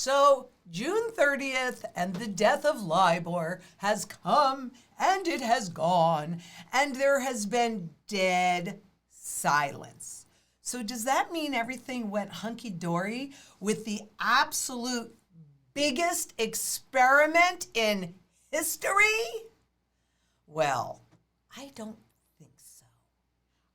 So June 30th and the death of LIBOR has come and it has gone, and there has been dead silence. So does that mean everything went hunky-dory with the absolute biggest experiment in history? Well, I don't think so.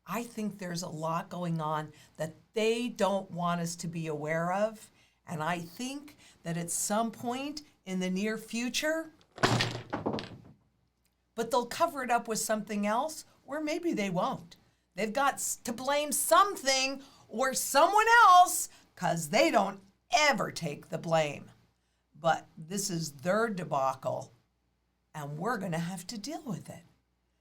I think there's a lot going on that they don't want us to be aware of. And I think that at some point in the near future, but they'll cover it up with something else, or maybe they won't. They've got to blame something or someone else because they don't ever take the blame. But this is their debacle, and we're going to have to deal with it.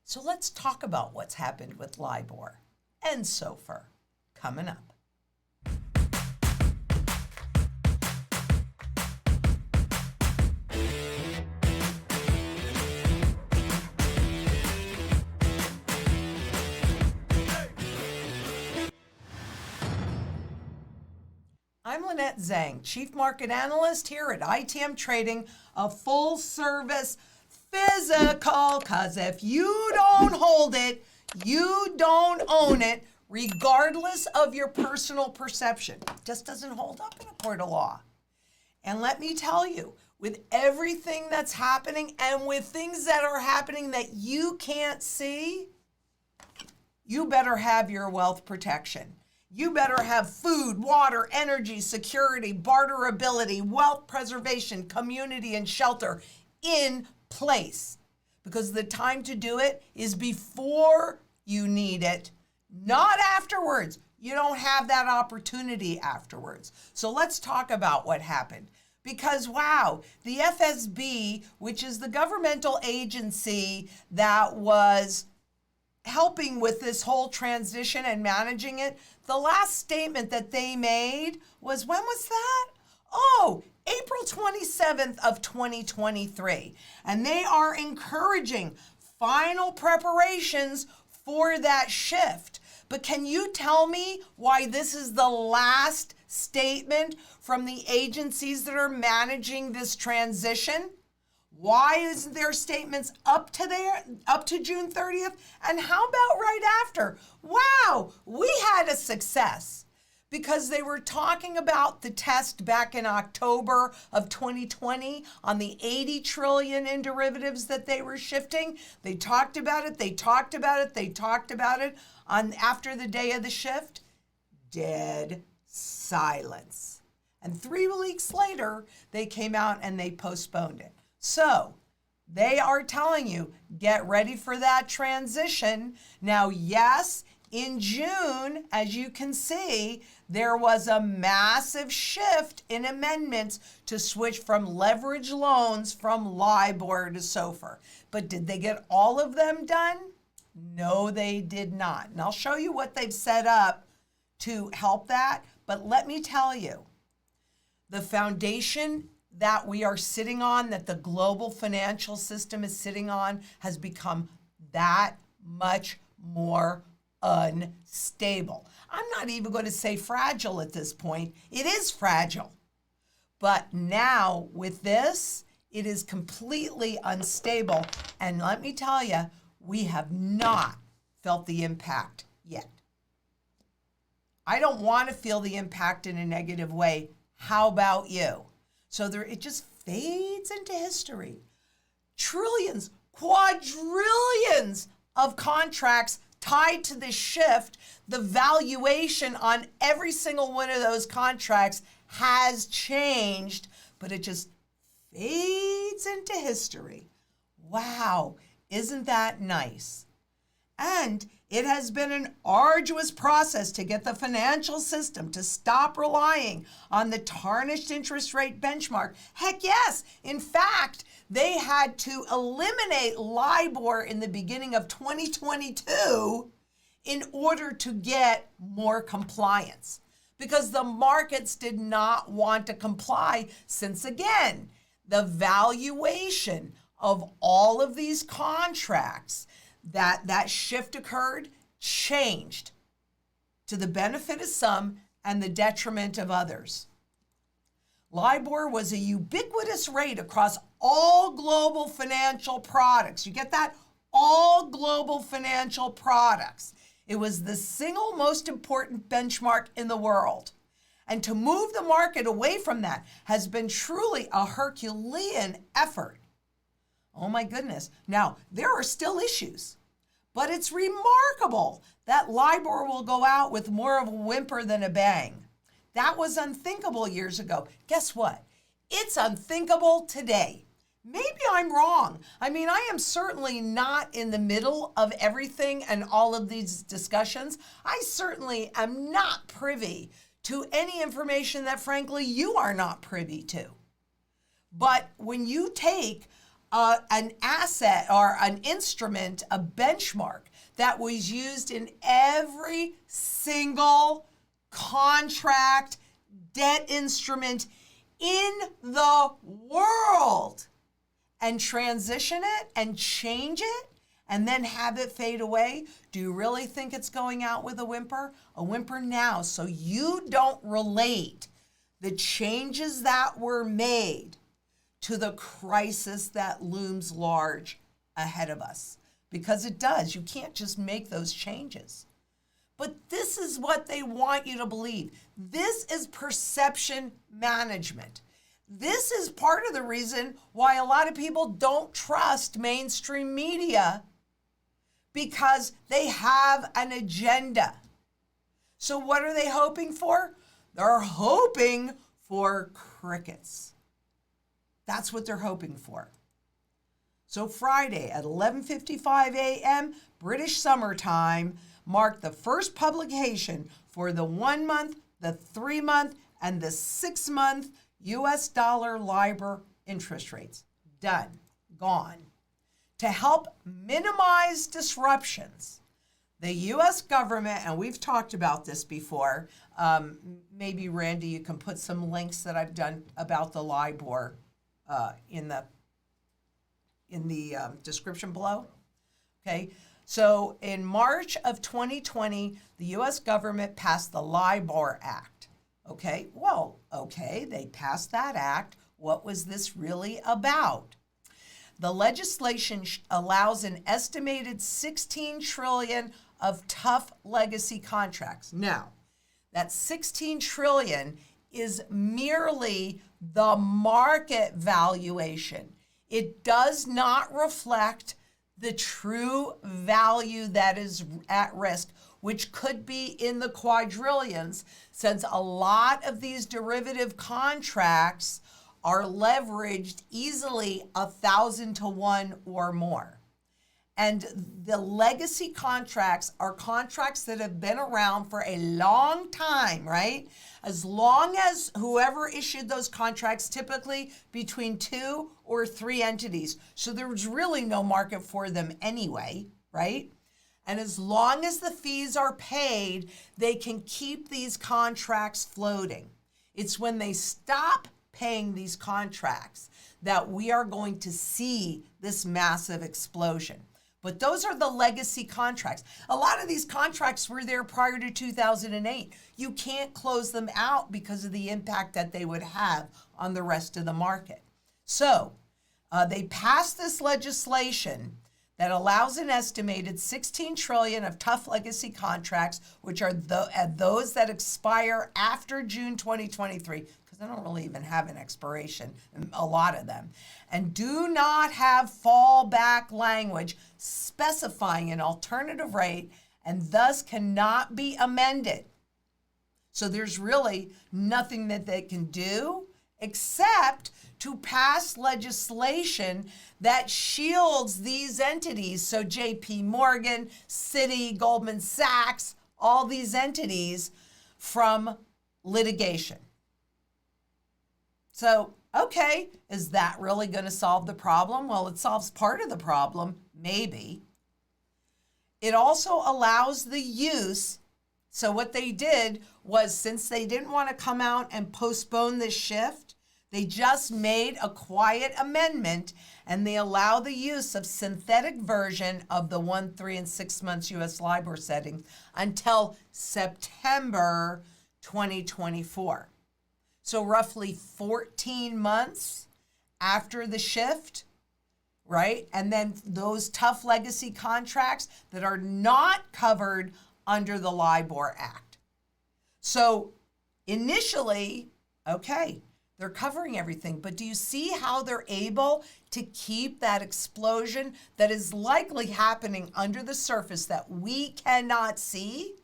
So let's talk about what's happened with LIBOR and SOFR coming up. I'm Lynette Zang, Chief Market Analyst here at ITM Trading, a full-service physical, because if you don't hold it, you don't own it, regardless of your personal perception. It just doesn't hold up in a court of law. And let me tell you, with everything that's happening and with things that are happening that you can't see, you better have your wealth protection. You better have food, water, energy, security, barterability, wealth preservation, community, and shelter in place. Because the time to do it is before you need it, not afterwards. You don't have that opportunity afterwards. So let's talk about what happened. Because, wow, the FSB, which is the governmental agency that was helping with this whole transition and managing it, the last statement that they made was, when was that? Oh, April 27th of 2023. And they are encouraging final preparations for that shift. But can you tell me why this is the last statement from the agencies that are managing this transition? Why isn't there statements up to June 30th? And how about right after? Wow, we had a success, because they were talking about the test back in October of 2020 on the 80 trillion in derivatives that they were shifting. They talked about it, they talked about it, they talked about it on after the day of the shift. Dead silence. And 3 weeks later, they came out and they postponed it. So they are telling you, get ready for that transition. Now, yes, in June, as you can see, there was a massive shift in amendments to switch from leverage loans from LIBOR to SOFR. But did they get all of them done? No, they did not. And I'll show you what they've set up to help that. But let me tell you, the foundation that we are sitting on, that the global financial system is sitting on, has become that much more unstable. I'm not even going to say fragile at this point. It is fragile. But now with this, it is completely unstable. And let me tell you, we have not felt the impact yet. I don't want to feel the impact in a negative way. How about you? So it just fades into history. Trillions, quadrillions of contracts tied to this shift. The valuation on every single one of those contracts has changed, but it just fades into history. Wow, isn't that nice? And it has been an arduous process to get the financial system to stop relying on the tarnished interest rate benchmark. Heck yes. In fact, they had to eliminate LIBOR in the beginning of 2022 in order to get more compliance, because the markets did not want to comply, since, again, the valuation of all of these contracts that shift occurred changed to the benefit of some and the detriment of others. LIBOR was a ubiquitous rate across all global financial products. You get that? All global financial products. It was the single most important benchmark in the world. And to move the market away from that has been truly a Herculean effort. Oh my goodness. Now, there are still issues, but it's remarkable that LIBOR will go out with more of a whimper than a bang. That was unthinkable years ago. Guess what? It's unthinkable today. Maybe I'm wrong. I mean, I am certainly not in the middle of everything and all of these discussions. I certainly am not privy to any information that, frankly, you are not privy to. But when you take an asset or an instrument, a benchmark that was used in every single contract, debt instrument in the world, and transition it and change it and then have it fade away, do you really think it's going out with a whimper? A whimper now, so you don't relate the changes that were made to the crisis that looms large ahead of us. Because it does. You can't just make those changes. But this is what they want you to believe. This is perception management. This is part of the reason why a lot of people don't trust mainstream media, because they have an agenda. So what are they hoping for? They're hoping for crickets. That's what they're hoping for. So Friday at 11:55 a.m. British Summer Time marked the first publication for the 1 month, the 3 month, and the 6 month US dollar LIBOR interest rates. Done. Gone. To help minimize disruptions, the US government, and we've talked about this before, maybe Randy, you can put some links that I've done about the LIBOR in the description below. Okay. So in March of 2020, the US government passed the LIBOR Act. Okay, well, okay, they passed that act. What was this really about? The legislation allows an estimated 16 trillion of tough legacy contracts. Now, that 16 trillion is merely the market valuation. It does not reflect the true value that is at risk, which could be in the quadrillions, since a lot of these derivative contracts are leveraged easily 1,000 to 1 or more. And the legacy contracts are contracts that have been around for a long time, right? As long as whoever issued those contracts, typically between 2 or 3 entities. So there's really no market for them anyway, right? And as long as the fees are paid, they can keep these contracts floating. It's when they stop paying these contracts that we are going to see this massive explosion. But those are the legacy contracts. A lot of these contracts were there prior to 2008. You can't close them out because of the impact that they would have on the rest of the market. So they passed this legislation that allows an estimated 16 trillion of tough legacy contracts, which are those that expire after June 2023, because they don't really even have an expiration, a lot of them, and do not have fallback language specifying an alternative rate and thus cannot be amended. So there's really nothing that they can do except to pass legislation that shields these entities. So JP Morgan, Citi, Goldman Sachs, all these entities from litigation. So, okay, is that really going to solve the problem? Well, it solves part of the problem, maybe. It also allows the use. So what they did was, since they didn't want to come out and postpone this shift, they just made a quiet amendment, and they allow the use of synthetic version of the 1, 3, and 6 months US LIBOR settings until September 2024. So roughly 14 months after the shift, right? And then those tough legacy contracts that are not covered under the LIBOR Act. So initially, okay, they're covering everything, but do you see how they're able to keep that explosion that is likely happening under the surface that we cannot see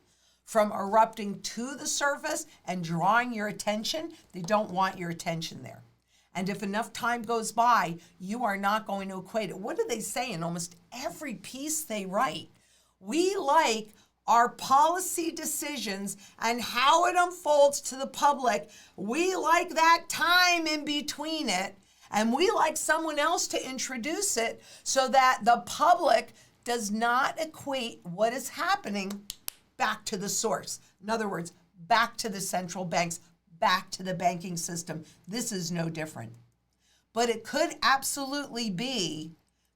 from erupting to the surface and drawing your attention? They don't want your attention there. And if enough time goes by, you are not going to equate it. What do they say in almost every piece they write? We like our policy decisions and how it unfolds to the public. We like that time in between it, and we like someone else to introduce it so that the public does not equate what is happening back to the source. In other words, back to the central banks, back to the banking system. This is no different. But it could absolutely be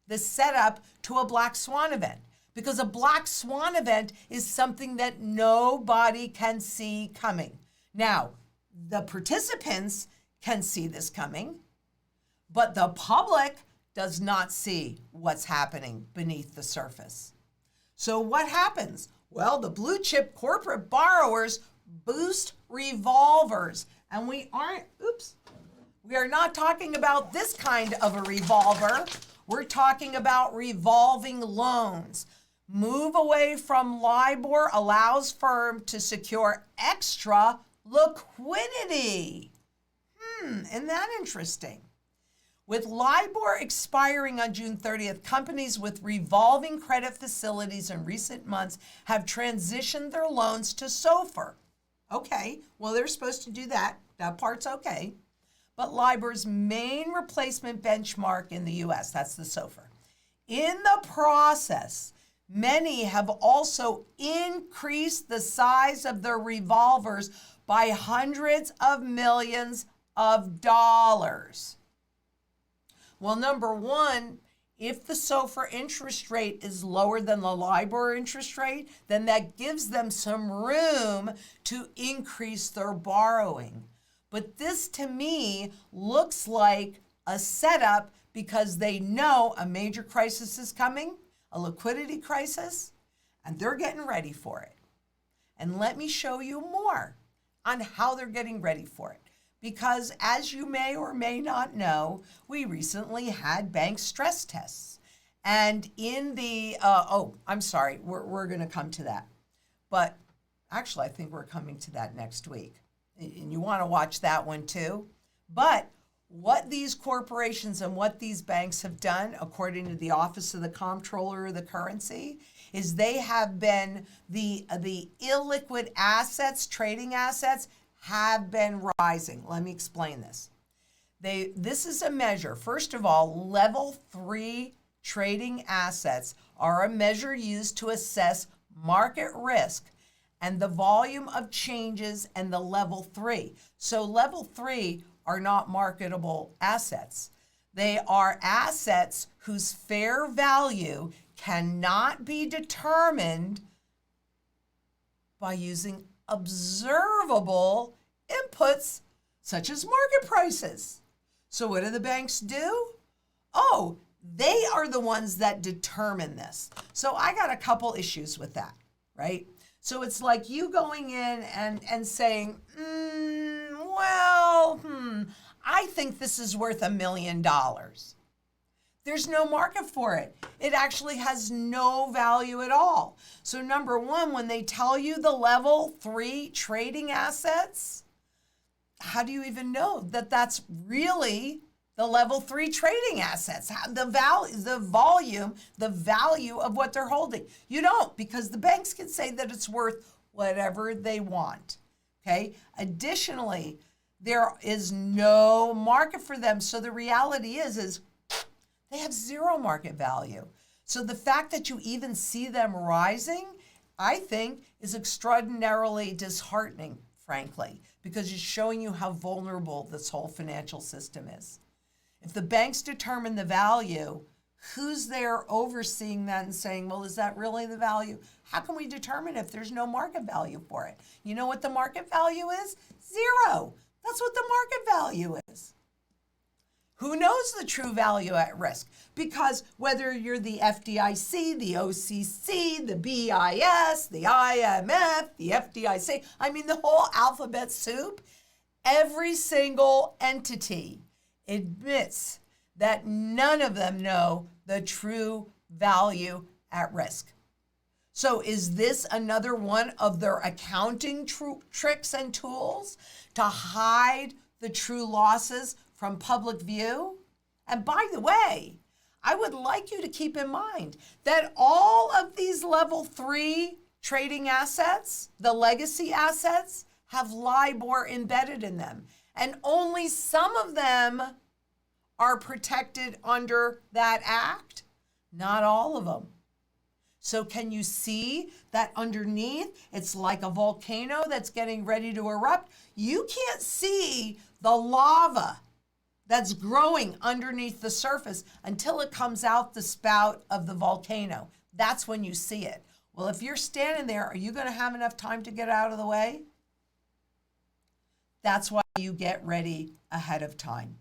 the setup to a black swan event, because a black swan event is something that nobody can see coming. Now, the participants can see this coming, but the public does not see what's happening beneath the surface. So what happens? Well, the blue chip corporate borrowers boost revolvers. And we are not talking about this kind of a revolver. We're talking about revolving loans. Move away from LIBOR allows firm to secure extra liquidity. Isn't that interesting? With LIBOR expiring on June 30th, companies with revolving credit facilities in recent months have transitioned their loans to SOFR. Okay, well, they're supposed to do that. That part's okay. But LIBOR's main replacement benchmark in the US, that's the SOFR. In the process, many have also increased the size of their revolvers by hundreds of millions of dollars. Well, number one, if the SOFR interest rate is lower than the LIBOR interest rate, then that gives them some room to increase their borrowing. But this, to me, looks like a setup because they know a major crisis is coming, a liquidity crisis, and they're getting ready for it. And let me show you more on how they're getting ready for it. Because as you may or may not know, we recently had bank stress tests. And in the, we're going to come to that. But actually, I think we're coming to that next week. And you want to watch that one too. But what these corporations and what these banks have done, according to the Office of the Comptroller of the Currency, is they have been, the illiquid assets, trading assets, have been rising. Let me explain this. This is a measure. First of all, level 3 trading assets are a measure used to assess market risk and the volume of changes and the level 3. So level 3 are not marketable assets. They are assets whose fair value cannot be determined by using observable inputs such as market prices. So what do the banks do? Oh, they are the ones that determine this. So I got a couple issues with that, right? So it's like you going in and saying, I think this is worth $1 million. There's no market for it. It actually has no value at all. So number one, when they tell you the level 3 trading assets, how do you even know that that's really the level 3 trading assets? The value of what they're holding. You don't, because the banks can say that it's worth whatever they want. Okay. Additionally, there is no market for them. So the reality is they have zero market value. So the fact that you even see them rising, I think, is extraordinarily disheartening, frankly, because it's showing you how vulnerable this whole financial system is. If the banks determine the value, who's there overseeing that and saying, well, is that really the value? How can we determine if there's no market value for it? You know what the market value is? Zero. That's what the market value is. Who knows the true value at risk? Because whether you're the FDIC, the OCC, the BIS, the IMF, the FDIC, I mean the whole alphabet soup, every single entity admits that none of them know the true value at risk. So is this another one of their accounting tricks and tools to hide the true losses from public view? And by the way, I would like you to keep in mind that all of these level 3 trading assets, the legacy assets, have LIBOR embedded in them. And only some of them are protected under that act, not all of them. So can you see that underneath, it's like a volcano that's getting ready to erupt? You can't see the lava that's growing underneath the surface until it comes out the spout of the volcano. That's when you see it. Well, if you're standing there, are you going to have enough time to get out of the way? That's why you get ready ahead of time.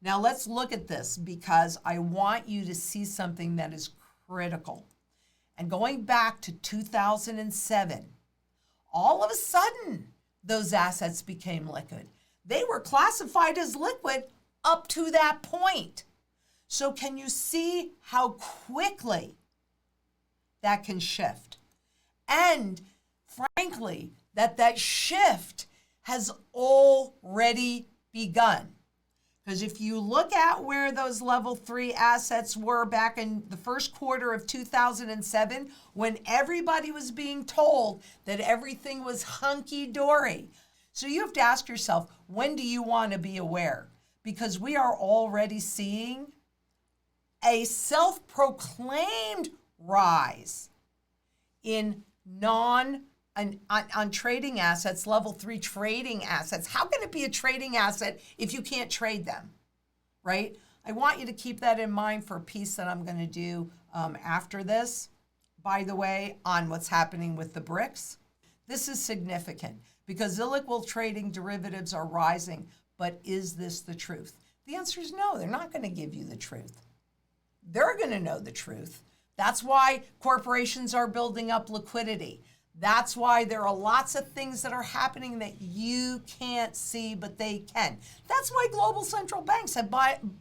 Now let's look at this because I want you to see something that is critical. And going back to 2007, all of a sudden, those assets became liquid. They were classified as liquid up to that point. So can you see how quickly that can shift? And frankly, that shift has already begun. Because if you look at where those level 3 assets were back in the first quarter of 2007, when everybody was being told that everything was hunky-dory. So you have to ask yourself, when do you want to be aware? Because we are already seeing a self-proclaimed rise in on trading assets, level 3 trading assets. How can it be a trading asset if you can't trade them, right? I want you to keep that in mind for a piece that I'm going to do after this, by the way, on what's happening with the BRICS. This is significant because illiquid trading derivatives are rising, but is this the truth? The answer is no, they're not going to give you the truth. They're going to know the truth. That's why corporations are building up liquidity. That's why there are lots of things that are happening that you can't see, but they can. That's why global central banks have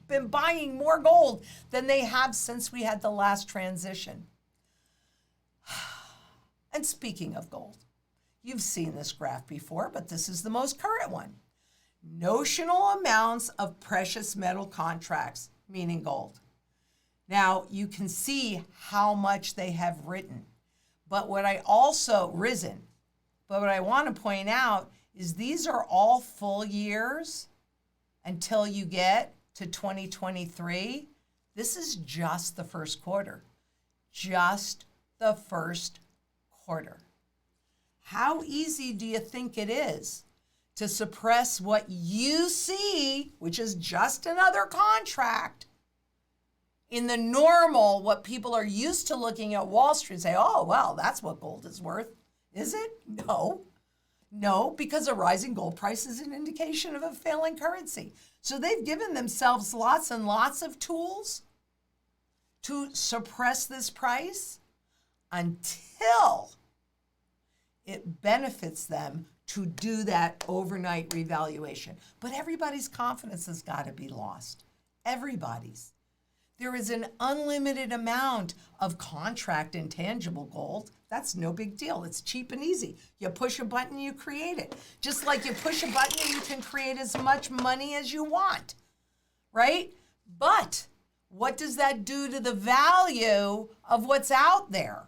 been buying more gold than they have since we had the last transition. And speaking of gold, you've seen this graph before, but this is the most current one. Notional amounts of precious metal contracts, meaning gold. Now, you can see how much they have risen. But what I want to point out is these are all full years until you get to 2023. This is just the first quarter. Just the first quarter. How easy do you think it is to suppress what you see, which is just another contract, in the normal, what people are used to looking at Wall Street and say, oh, well, that's what gold is worth. Is it? No, because a rising gold price is an indication of a failing currency. So they've given themselves lots and lots of tools to suppress this price until it benefits them to do that overnight revaluation. But everybody's confidence has got to be lost. Everybody's. There is an unlimited amount of contract intangible gold. That's no big deal. It's cheap and easy. You push a button, you create it. Just like you push a button, you can create as much money as you want, right? But what does that do to the value of what's out there?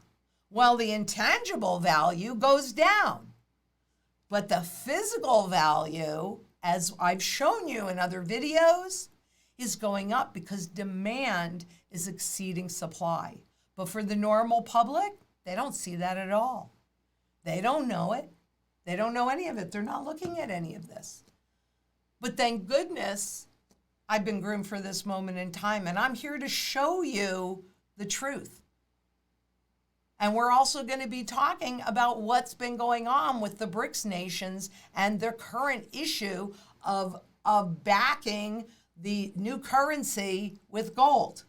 Well, the intangible value goes down. But the physical value, as I've shown you in other videos, is going up because demand is exceeding supply. But for the normal public, they don't see that at all. They don't know it. They don't know any of it. They're not looking at any of this. But thank goodness I've been groomed for this moment in time, and I'm here to show you the truth. And we're also going to be talking about what's been going on with the BRICS nations and their current issue of backing the new currency with gold.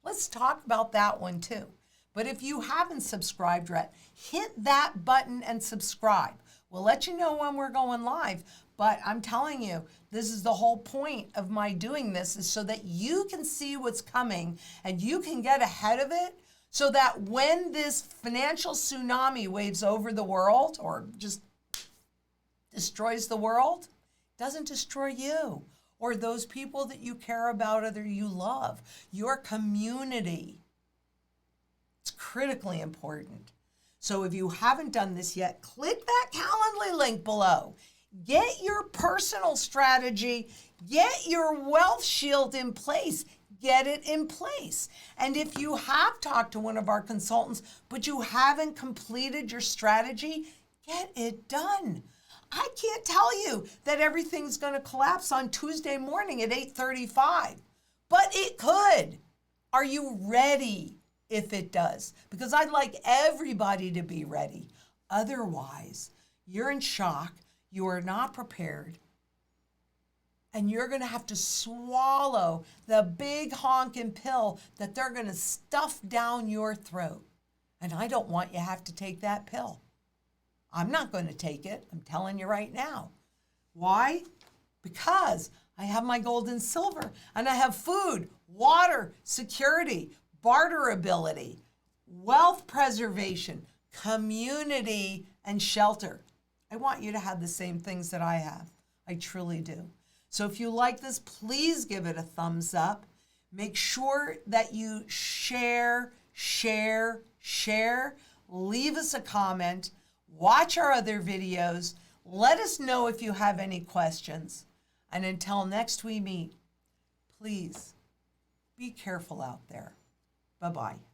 Let's talk about that one too. But if you haven't subscribed yet, hit that button and subscribe. We'll let you know when we're going live. But I'm telling you, this is the whole point of my doing this, is so that you can see what's coming and you can get ahead of it, so that when this financial tsunami waves over the world or just destroys the world, it doesn't destroy you or those people that you care about or that you love, your community. It's critically important. So if you haven't done this yet, click that Calendly link below. Get your personal strategy, get your wealth shield in place, get it in place. And if you have talked to one of our consultants, but you haven't completed your strategy, get it done. I can't tell you that everything's going to collapse on Tuesday morning at 8:35, but it could. Are you ready if it does? Because I'd like everybody to be ready. Otherwise, you're in shock, you are not prepared, and you're going to have to swallow the big honking pill that they're going to stuff down your throat. And I don't want you to have to take that pill. I'm not going to take it. I'm telling you right now. Why? Because I have my gold and silver, and I have food, water, security, barterability, wealth preservation, community, and shelter. I want you to have the same things that I have. I truly do. So if you like this, please give it a thumbs up. Make sure that you share. Leave us a comment. Watch our other videos. Let us know if you have any questions. And until next we meet, please be careful out there. Bye-bye.